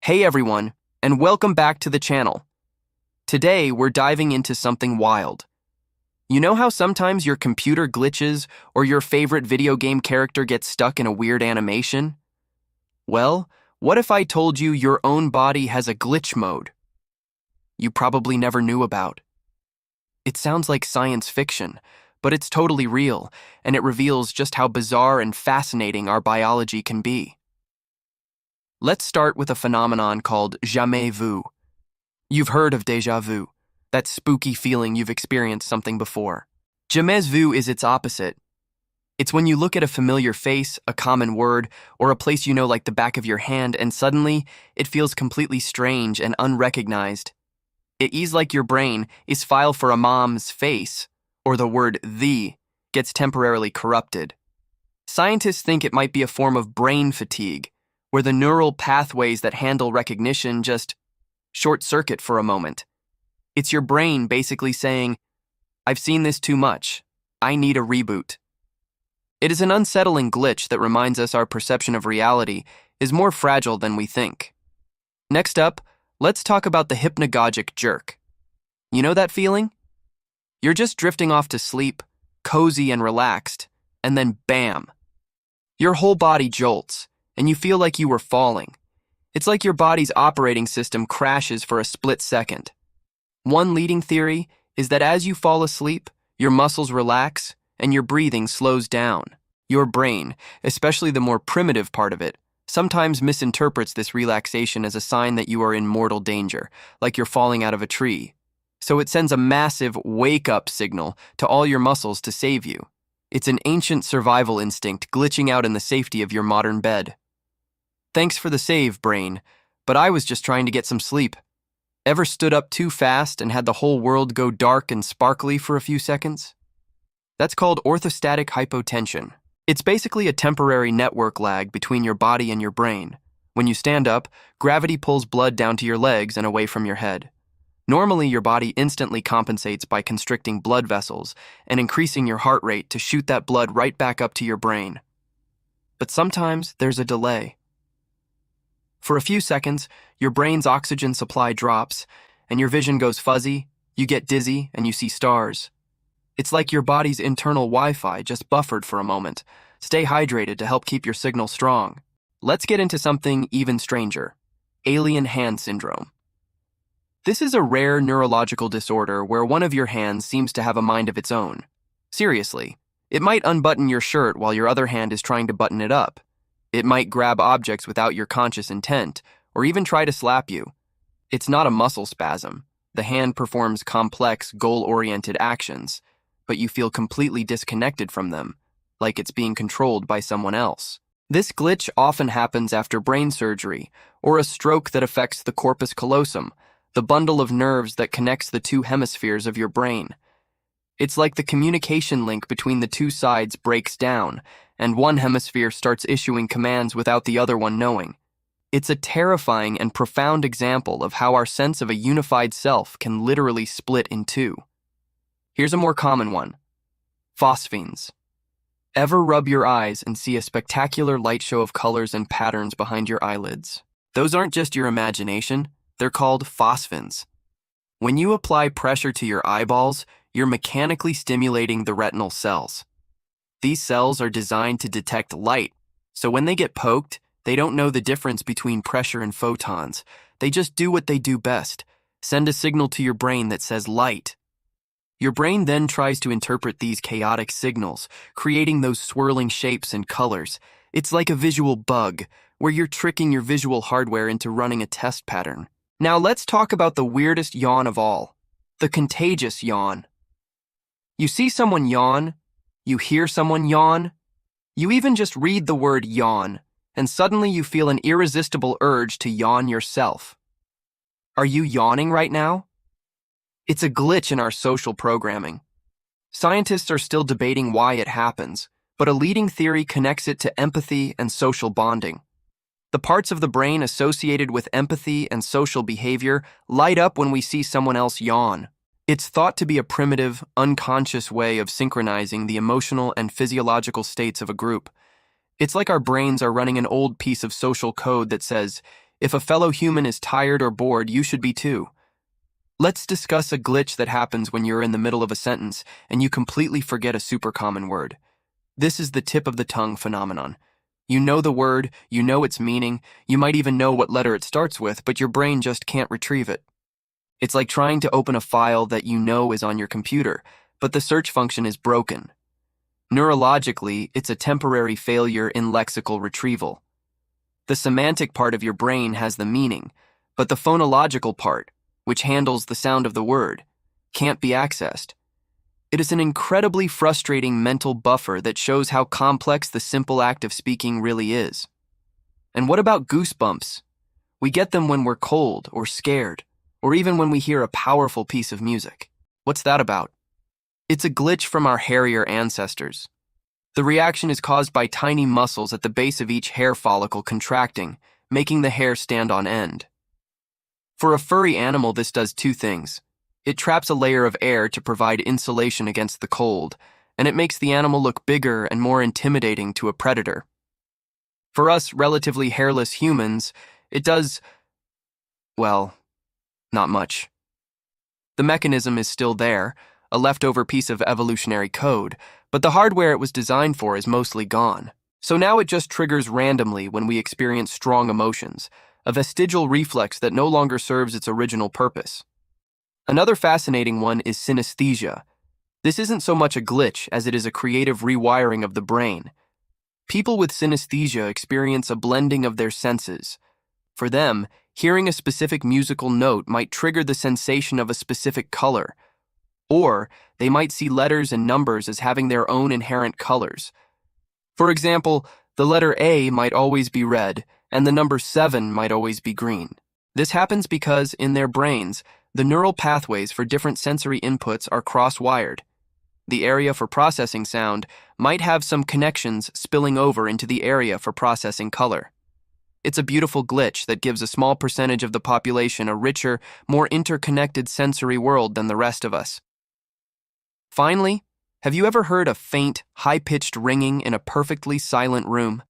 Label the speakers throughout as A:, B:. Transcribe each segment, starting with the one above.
A: Hey everyone, and welcome back to the channel. Today, we're diving into something wild. You know how sometimes your computer glitches or your favorite video game character gets stuck in a weird animation? Well, what if I told you your own body has a glitch mode you probably never knew about? It sounds like science fiction, but it's totally real, and it reveals just how bizarre and fascinating our biology can be. Let's start with a phenomenon called jamais vu. You've heard of déjà vu, that spooky feeling you've experienced something before. Jamais vu is its opposite. It's when you look at a familiar face, a common word, or a place you know like the back of your hand, and suddenly it feels completely strange and unrecognized. It is like your brain is file for a mom's face, or the word "the" gets temporarily corrupted. Scientists think it might be a form of brain fatigue, where the neural pathways that handle recognition just short-circuit for a moment. It's your brain basically saying, "I've seen this too much. I need a reboot." It is an unsettling glitch that reminds us our perception of reality is more fragile than we think. Next up, let's talk about the hypnagogic jerk. You know that feeling? You're just drifting off to sleep, cozy and relaxed, and then bam! Your whole body jolts, and you feel like you were falling. It's like your body's operating system crashes for a split second. One leading theory is that as you fall asleep, your muscles relax and your breathing slows down. Your brain, especially the more primitive part of it, sometimes misinterprets this relaxation as a sign that you are in mortal danger, like you're falling out of a tree. So it sends a massive wake-up signal to all your muscles to save you. It's an ancient survival instinct glitching out in the safety of your modern bed. Thanks for the save, brain, but I was just trying to get some sleep. Ever stood up too fast and had the whole world go dark and sparkly for a few seconds? That's called orthostatic hypotension. It's basically a temporary network lag between your body and your brain. When you stand up, gravity pulls blood down to your legs and away from your head. Normally, your body instantly compensates by constricting blood vessels and increasing your heart rate to shoot that blood right back up to your brain. But sometimes there's a delay. For a few seconds, your brain's oxygen supply drops, and your vision goes fuzzy, you get dizzy, and you see stars. It's like your body's internal Wi-Fi just buffered for a moment. Stay hydrated to help keep your signal strong. Let's get into something even stranger: alien hand syndrome. This is a rare neurological disorder where one of your hands seems to have a mind of its own. Seriously, it might unbutton your shirt while your other hand is trying to button it up. It might grab objects without your conscious intent, or even try to slap you. It's not a muscle spasm. The hand performs complex, goal-oriented actions, but you feel completely disconnected from them, like it's being controlled by someone else. This glitch often happens after brain surgery, or a stroke that affects the corpus callosum, the bundle of nerves that connects the two hemispheres of your brain. It's like the communication link between the two sides breaks down, and one hemisphere starts issuing commands without the other one knowing. It's a terrifying and profound example of how our sense of a unified self can literally split in two. Here's a more common one: phosphenes. Ever rub your eyes and see a spectacular light show of colors and patterns behind your eyelids? Those aren't just your imagination, they're called phosphenes. When you apply pressure to your eyeballs, you're mechanically stimulating the retinal cells. These cells are designed to detect light, so when they get poked, they don't know the difference between pressure and photons. They just do what they do best: send a signal to your brain that says light. Your brain then tries to interpret these chaotic signals, creating those swirling shapes and colors. It's like a visual bug, where you're tricking your visual hardware into running a test pattern. Now let's talk about the weirdest yawn of all: the contagious yawn. You see someone yawn, you hear someone yawn, you even just read the word yawn, and suddenly you feel an irresistible urge to yawn yourself. Are you yawning right now? It's a glitch in our social programming. Scientists are still debating why it happens, but a leading theory connects it to empathy and social bonding. The parts of the brain associated with empathy and social behavior light up when we see someone else yawn. It's thought to be a primitive, unconscious way of synchronizing the emotional and physiological states of a group. It's like our brains are running an old piece of social code that says, If a fellow human is tired or bored, you should be too. Let's discuss a glitch that happens when you're in the middle of a sentence and you completely forget a super common word. This is the tip of the tongue phenomenon. You know the word, you know its meaning, you might even know what letter it starts with, but your brain just can't retrieve it. It's like trying to open a file that you know is on your computer, but the search function is broken. Neurologically, it's a temporary failure in lexical retrieval. The semantic part of your brain has the meaning, but the phonological part, which handles the sound of the word, can't be accessed. It is an incredibly frustrating mental buffer that shows how complex the simple act of speaking really is. And what about goosebumps? We get them when we're cold or scared, or even when we hear a powerful piece of music. What's that about? It's a glitch from our hairier ancestors. The reaction is caused by tiny muscles at the base of each hair follicle contracting, making the hair stand on end. For a furry animal, this does two things. It traps a layer of air to provide insulation against the cold, and it makes the animal look bigger and more intimidating to a predator. For us relatively hairless humans, it does, well, not much. The mechanism is still there, a leftover piece of evolutionary code, but the hardware it was designed for is mostly gone. So now it just triggers randomly when we experience strong emotions, a vestigial reflex that no longer serves its original purpose. Another fascinating one is synesthesia. This isn't so much a glitch as it is a creative rewiring of the brain. People with synesthesia experience a blending of their senses. For them, hearing a specific musical note might trigger the sensation of a specific color, or they might see letters and numbers as having their own inherent colors. For example, the letter A might always be red, and the number 7 might always be green. This happens because, in their brains, the neural pathways for different sensory inputs are cross-wired. The area for processing sound might have some connections spilling over into the area for processing color. It's a beautiful glitch that gives a small percentage of the population a richer, more interconnected sensory world than the rest of us. Finally, have you ever heard a faint, high-pitched ringing in a perfectly silent room?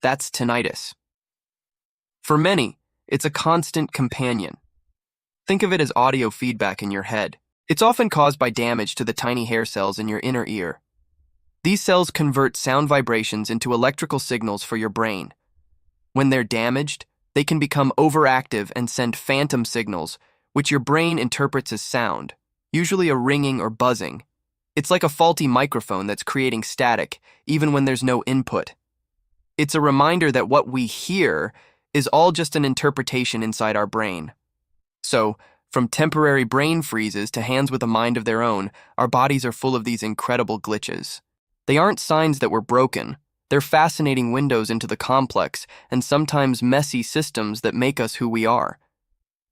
A: That's tinnitus. For many, it's a constant companion. Think of it as audio feedback in your head. It's often caused by damage to the tiny hair cells in your inner ear. These cells convert sound vibrations into electrical signals for your brain. When they're damaged, they can become overactive and send phantom signals, which your brain interprets as sound, usually a ringing or buzzing. It's like a faulty microphone that's creating static, even when there's no input. It's a reminder that what we hear is all just an interpretation inside our brain. So, from temporary brain freezes to hands with a mind of their own, our bodies are full of these incredible glitches. They aren't signs that we're broken. They're fascinating windows into the complex and sometimes messy systems that make us who we are.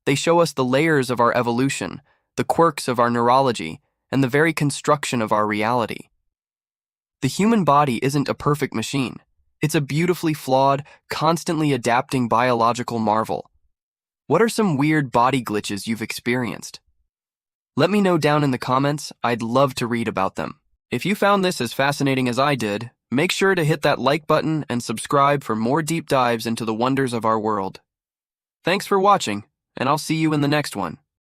A: They show us the layers of our evolution, the quirks of our neurology, and the very construction of our reality. The human body isn't a perfect machine. It's a beautifully flawed, constantly adapting biological marvel. What are some weird body glitches you've experienced? Let me know down in the comments. I'd love to read about them. If you found this as fascinating as I did, make sure to hit that like button and subscribe for more deep dives into the wonders of our world. Thanks for watching, and I'll see you in the next one.